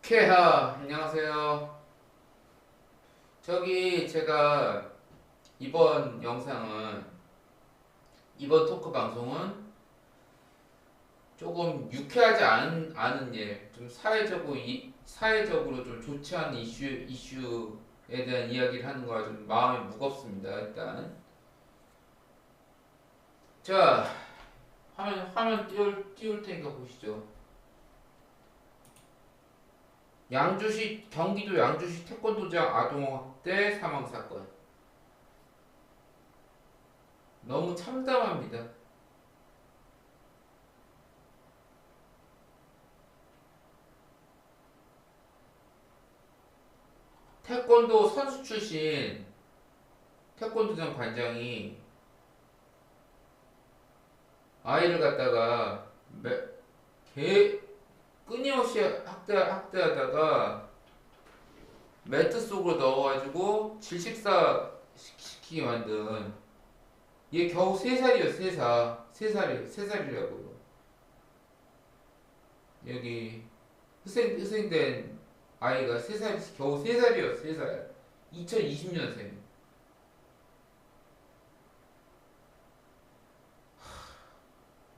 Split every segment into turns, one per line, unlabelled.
케하 안녕하세요. 저기 제가 이번 영상은 이번 토크 방송은 조금 유쾌하지 않은 일, 좀 사회적으로 좀 좋지 않은 이슈에 대한 이야기를 하는 거라 좀 마음이 무겁습니다. 일단 자, 화면 띄울 테니까 보시죠. 경기도 양주시 태권도장 아동학대 사망 사건. 너무 참담합니다. 태권도 선수 출신 태권도장 관장이 아이를 갖다가 끊임없이 학대하다가 매트 속으로 넣어가지고 질식사 시키게 만든, 얘 겨우 3살이요. 3살이라고요. 여기 희생된 아이가 겨우 3살이요. 3살. 2020년생.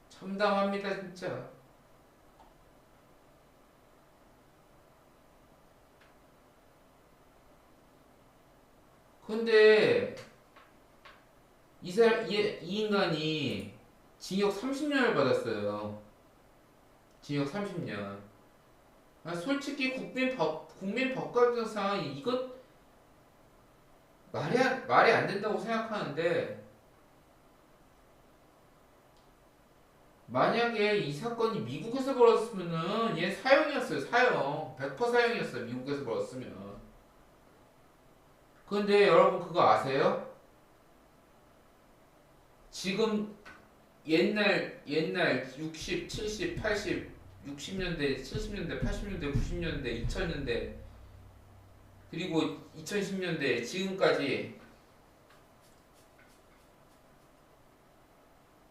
참담합니다 진짜. 근데 이 인간이 징역 30년을 받았어요. 징역 30년. 솔직히 국민 법과정상 이것 말이 안 된다고 생각하는데, 만약에 이 사건이 미국에서 벌어졌으면은 얘 사형이었어요. 사형. 100% 사형이었어요. 미국에서 벌어졌으면. 근데 여러분 그거 아세요? 지금 옛날 60, 70, 80, 60년대, 70년대, 80년대, 90년대, 2000년대, 그리고 2010년대 지금까지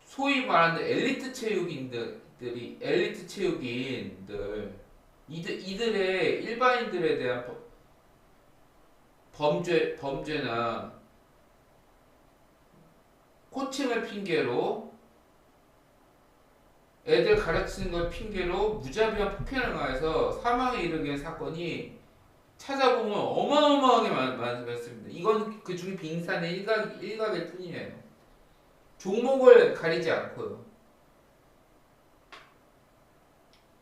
소위 말하는 엘리트 체육인들, 이들의 일반인들에 대한 범죄나 코칭을 핑계로, 애들 가르치는 걸 핑계로 무자비한 폭행을 가해서 사망에 이르게 한 사건이 찾아보면 어마어마하게 많습니다. 이건 그 중에 빙산의 일각일 뿐이에요. 종목을 가리지 않고요.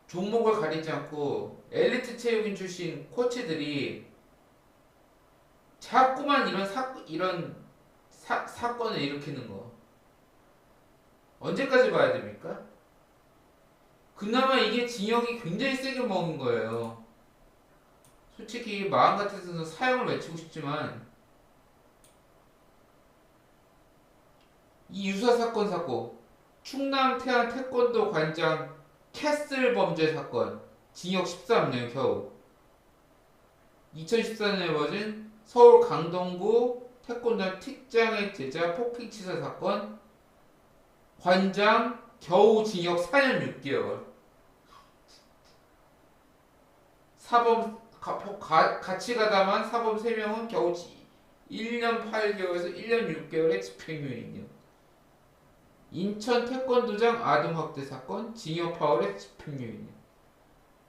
종목을 가리지 않고 엘리트 체육인 출신 코치들이 자꾸만 사건을 일으키는 거. 언제까지 봐야 됩니까? 그나마 이게 징역이 굉장히 세게 먹은 거예요. 솔직히 마음 같아서는 사형을 외치고 싶지만, 이 유사 사건 충남 태안 태권도 관장 캐슬 범죄 사건 징역 13년 겨우. 2014년에 벌어진 서울 강동구 태권도 틱장의 제자 폭행 치사 사건 관장 겨우 징역 4년 6개월. 같이 가담한 사범 3명은 겨우 1년 8개월에서 1년 6개월의 집행유예이요. 인천 태권도장 아동학대 사건 징역 8월의 집행유예이요.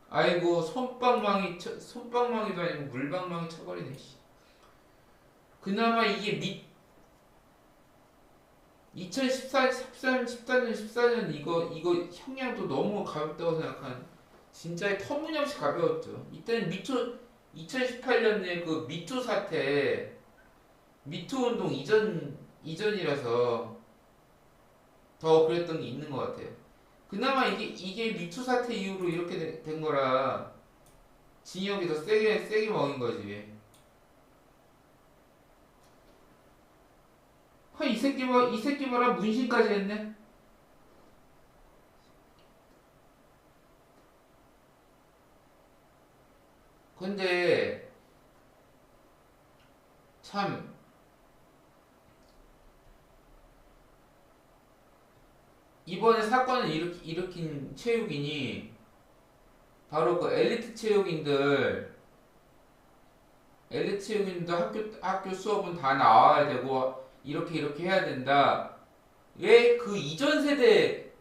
아이고, 손방망이도 아니고 물방망이 쳐버리네. 그나마 이게 2014년 이거 형량도 너무 가볍다고 생각한, 진짜 터무니없이 가벼웠죠. 이때는 2018년에 그 미투 사태, 미투 운동 이전이라서 더 그랬던 게 있는 것 같아요. 그나마 이게 미투 사태 이후로 이렇게 된 거라 징역이 더 세게 먹인 거지. 이 새끼 봐라, 문신까지 했네. 근데 참, 이번에 사건을 일으킨 체육인이 바로 그 엘리트 체육인들 학교 수업은 다 나와야 되고 이렇게 해야 된다. 왜 그 이전 세대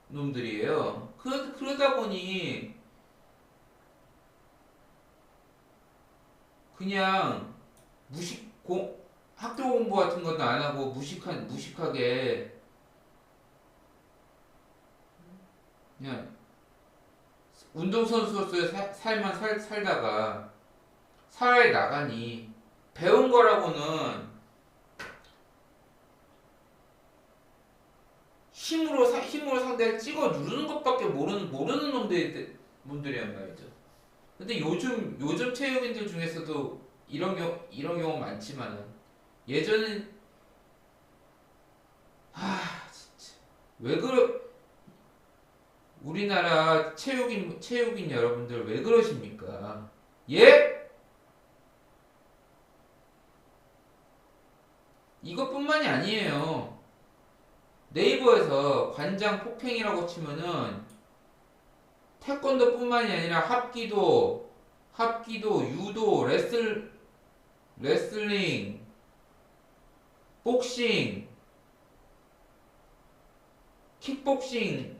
놈들이에요. 그러다 보니 그냥 학교 공부 같은 것도 안 하고 무식하게 그냥 운동선수로서의 삶만 살다가 사회에 나가니 배운 거라고는 힘으로 상대를 찍어 누르는 것밖에 모르는 놈들이란 말이죠. 근데 요즘 체육인들 중에서도 이런 경우 많지만은 예전엔 진짜 왜 그러 우리나라 체육인 여러분들 왜 그러십니까? 예? 이것뿐만이 아니에요. 네이버에서 관장 폭행이라고 치면은 태권도뿐만이 아니라 합기도, 유도, 레슬링, 복싱, 킥복싱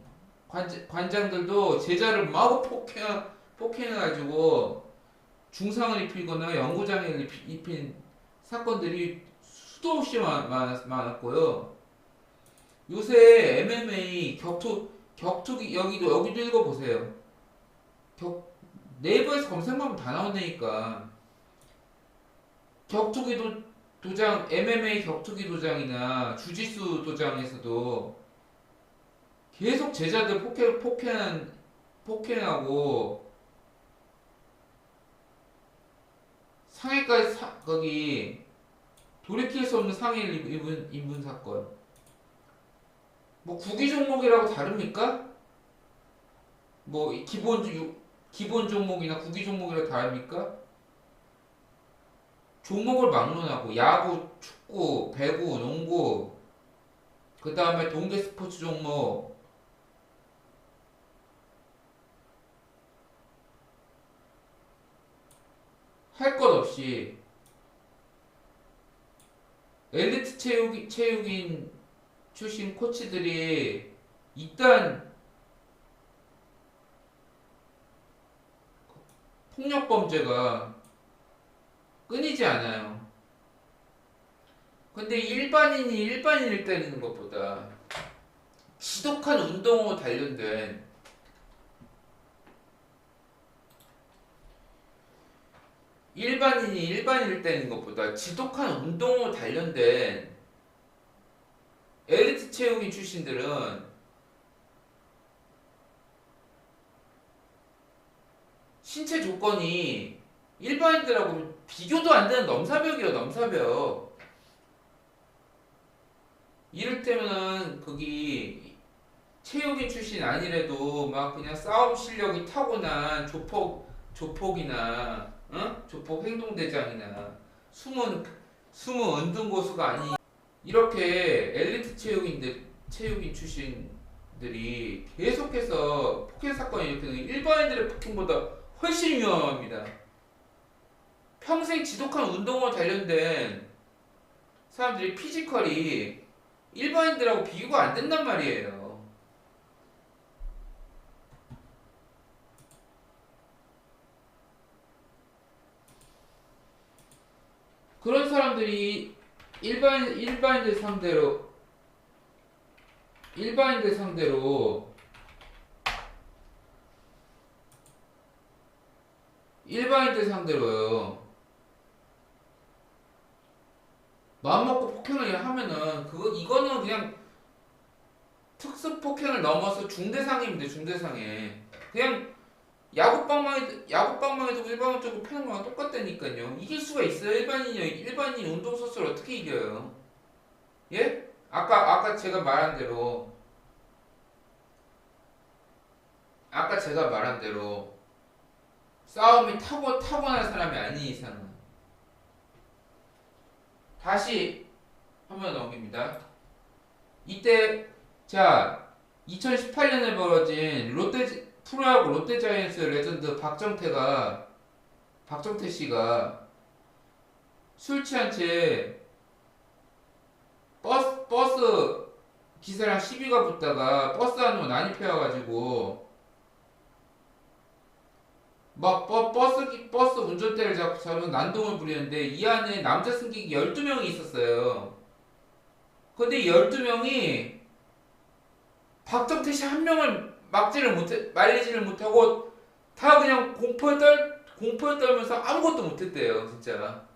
관장들도 제자를 마구 폭행해가지고 중상을 입히거나 영구장애를 입힌 사건들이 수도 없이 많았고요. 요새 MMA 격투기 여기도 읽어보세요. 네이버에서 검색하면 다 나온다니까. 도장, MMA 격투기 도장이나 주짓수 도장에서도 계속 제자들 폭행하고 상해까지 거기 돌이킬 수 없는 상해를 입은 사건. 뭐 구기 종목이라고 다릅니까? 뭐 기본 종목이나 구기 종목이라고 다릅니까? 종목을 막론하고 야구, 축구, 배구, 농구, 그 다음에 동계 스포츠 종목, 할 것 없이 엘리트 체육인 출신 코치들이 일단 폭력 범죄가 끊이지 않아요. 근데 일반인을 때리는 것보다 지독한 운동으로 단련된 일반인을 때리는 것보다 지독한 운동으로 단련된 엘리트 체육인 출신들은 신체 조건이 일반인들하고 비교도 안 되는 넘사벽이에요, 넘사벽. 이를테면은 거기 체육인 출신 아니래도 막 그냥 싸움 실력이 타고난 조폭이나 조폭 행동대장이나 숨은 은둔고수가 아닌 이렇게 엘리트 체육인 출신들이 계속해서 폭행 사건이 일으키는 일반인들의 폭행보다 훨씬 위험합니다. 평생 지독한 운동으로 단련된 사람들이 피지컬이 일반인들하고 비교가 안 된단 말이에요. 그런 사람들이 일반인들 상대로요. 마음먹고 폭행을 하면은 이거는 그냥 특수 폭행을 넘어서 중대상해입니다. 중대상해. 그냥 야구방망이도 일반적으로 패는 거랑 똑같다니까요. 이길 수가 있어요. 일반인 운동선수를 어떻게 이겨요? 예? 아까 제가 말한 대로 싸움이 타고난 사람이 아닌 이상은 다시 한번 넘깁니다. 이때 자 2018년에 벌어진 프로야구 롯데자이언츠 레전드 박정태 씨가 술 취한 채 버스 기사랑 시비가 붙다가 버스 안으로 난입해와가지고 막 버스 운전대를 잡고 난동을 부리는데 이 안에 남자 승객이 12명이 있었어요. 근데 12명이 박정태 씨 한 명을 말리지를 못하고 다 그냥 공포에 떨면서 아무것도 못했대요, 진짜.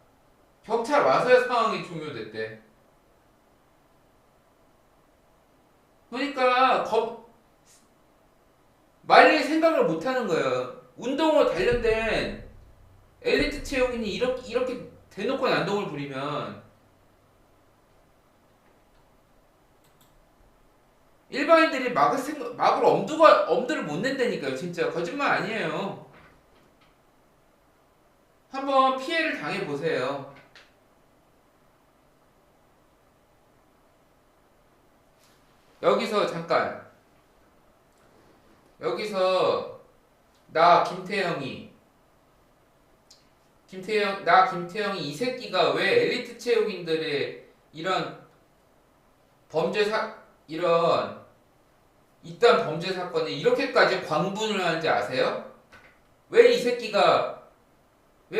경찰 와서야 상황이 종료됐대. 그러니까 말릴 생각을 못하는 거예요. 운동으로 단련된 엘리트 체육인이 이렇게 대놓고 난동을 부리면 일반인들이 막을 엄두를 못 낸다니까요. 진짜 거짓말 아니에요. 한번 피해를 당해보세요. 여기서 잠깐, 여기서 나 김태형이 이 새끼가 왜 엘리트 체육인들의 이런 이딴 범죄 사건에 이렇게까지 광분을 하는지 아세요? 왜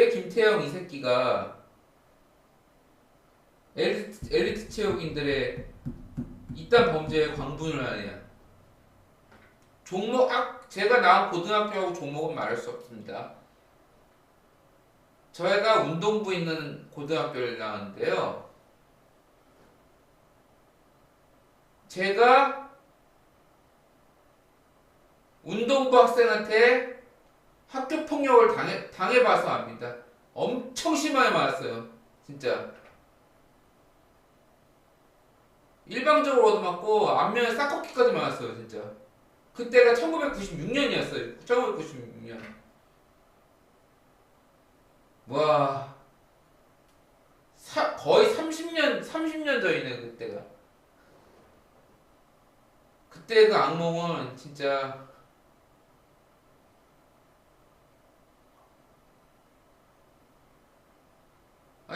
김태형 이 새끼가 엘리트 체육인들의 이딴 범죄에 광분을 하느냐? 제가 나온 고등학교하고 종목은 말할 수 없습니다. 저희가 운동부 있는 고등학교를 나왔는데요. 제가 운동부 학생한테 학교 폭력을 당해봐서 압니다. 엄청 심하게 맞았어요. 진짜. 일방적으로 얻어맞고 앞면에 싹꺾기까지 맞았어요. 진짜. 그때가 1996년이었어요. 1996년. 와, 거의 30년 전이네 그때가. 그때 그 악몽은 진짜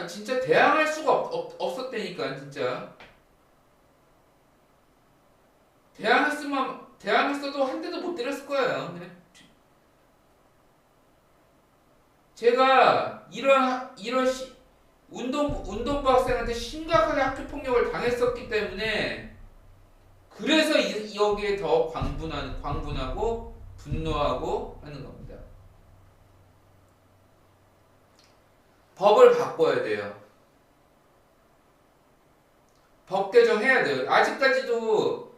진짜 대항할 수가 없었다니까 진짜. 대항했어도 한 대도 못 때렸을 거예요. 그냥. 제가 운동부 학생한테 심각하게 학교 폭력을 당했었기 때문에 그래서 여기에 더 광분하고 분노하고 하는 겁니다. 법을 바꿔야 돼요. 법 개정해야 돼요. 아직까지도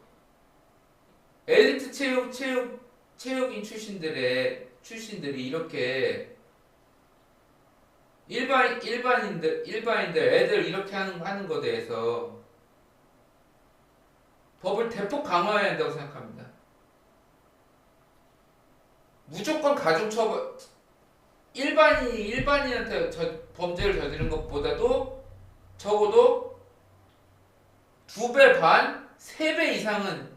엘리트 체육인 출신들이 이렇게 일반인들 애들 이렇게 하는 거에 대해서 법을 대폭 강화해야 한다고 생각합니다. 무조건 가중처벌, 일반인한테 범죄를 저지른 것보다도 적어도 2배 반, 3배 이상은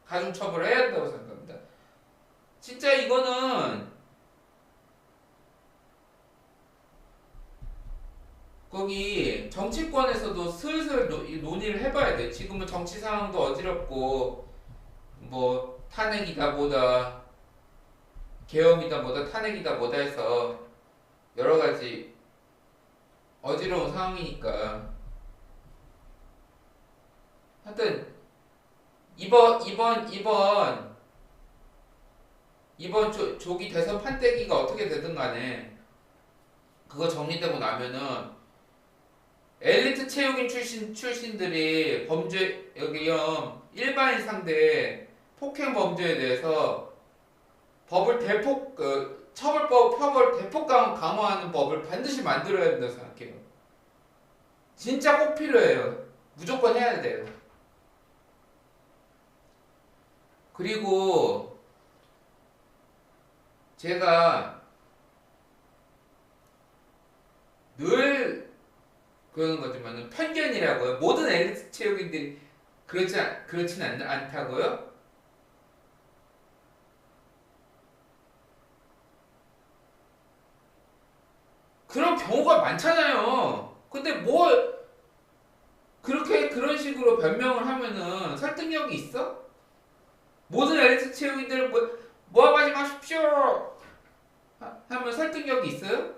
가중처벌을 해야 한다고 생각합니다. 진짜 이거는 거기 정치권에서도 슬슬 논의를 해봐야 돼. 지금은 정치 상황도 어지럽고 뭐 탄핵이다 뭐다 계엄이다 뭐다 탄핵이다 뭐다 해서 여러 가지 어지러운 상황이니까 하여튼 이번 조기 대선 판때기가 어떻게 되든 간에 그거 정리되고 나면은 엘리트 체육인 출신들이 일반인 상대 폭행 범죄에 대해서 법을 처벌 대폭 강화하는 법을 반드시 만들어야 된다고 생각해요. 진짜 꼭 필요해요. 무조건 해야 돼요. 그리고 제가 늘 그러는 거지만 편견이라고요. 모든 엘리트 체육인들이 그렇진 않다고요. 그런 경우가 많잖아요. 근데 뭐 그렇게 그런 식으로 변명을 하면은 설득력이 있어? 모든 엘리트 채용인들을 모아가지 마십시오 하면 설득력이 있어요?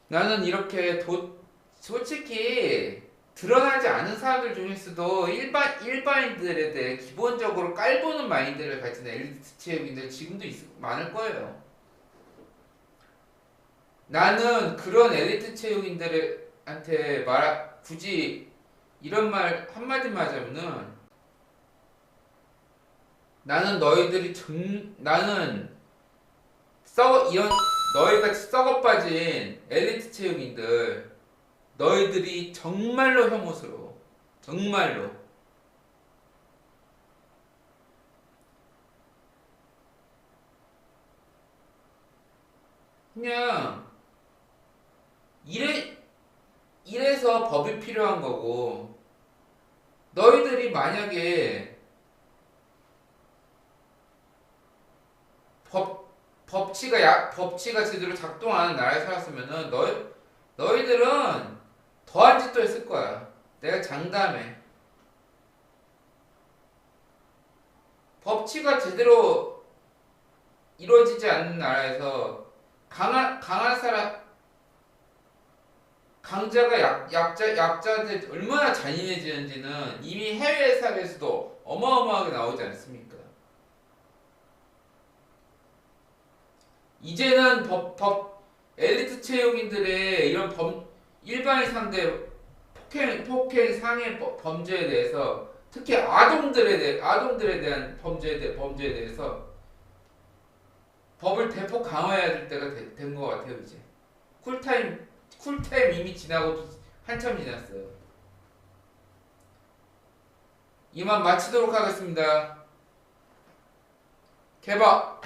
나는 이렇게 솔직히 드러나지 않은 사람들 중에서도 일반인들에 대해 기본적으로 깔보는 마인드를 가진 엘리트 체육인들 지금도 많을 거예요. 나는 그런 엘리트 체육인들한테 굳이 이런 말 한마디만 하자면은 나는 이런 너희같이 썩어빠진 엘리트 체육인들 너희들이 정말로 혐오스러워. 정말로. 그냥 이래서 법이 필요한 거고 너희들이 만약에 법치가 제대로 작동하는 나라에 살았으면은 너희들은 더한 짓도 했을 거야. 내가 장담해. 법치가 제대로 이루어지지 않는 나라에서 강한 사람 강자가 약자한테 얼마나 잔인해지는지는 이미 해외 사례에서도 어마어마하게 나오지 않습니까? 이제는 엘리트 채용인들의 이런 일반인 상대 폭행 상해 범죄에 대해서 특히 아동들에 대한 범죄에 대해서 법을 대폭 강화해야 될 때가 된 것 같아요. 이제 쿨타임 이미 지나고 한참 지났어요. 이만 마치도록 하겠습니다. 개박.